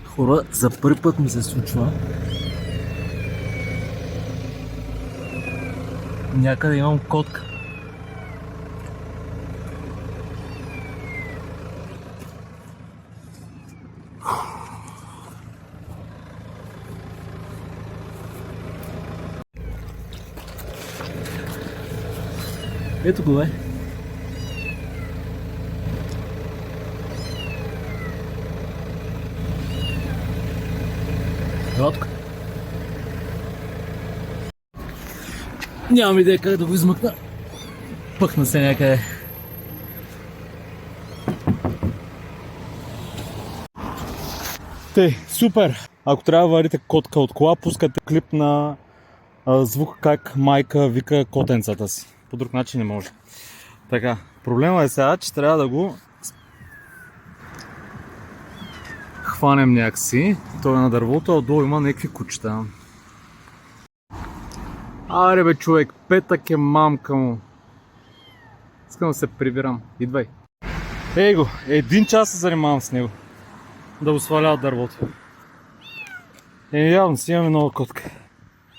Хора, за първи път ми се случва. Някъде имам котка. Ето го е. Ротко. Нямам идея как да го измъкна. Пъхна се някъде. Тъй, супер! Ако трябва да варите котка от кола, пускате клип на звук как майка вика котенцата си. По друг начин не може. Така, проблема е сега, че трябва да го хванем някакси. Той е на дървото, а отдолу има някакви кучета. Аре бе човек, петък е мамка му. Искам да се прибирам. Идвай. Ей го, 1 час се занимавам с него. Да го сваля от дървото. Явно си имаме нова котка.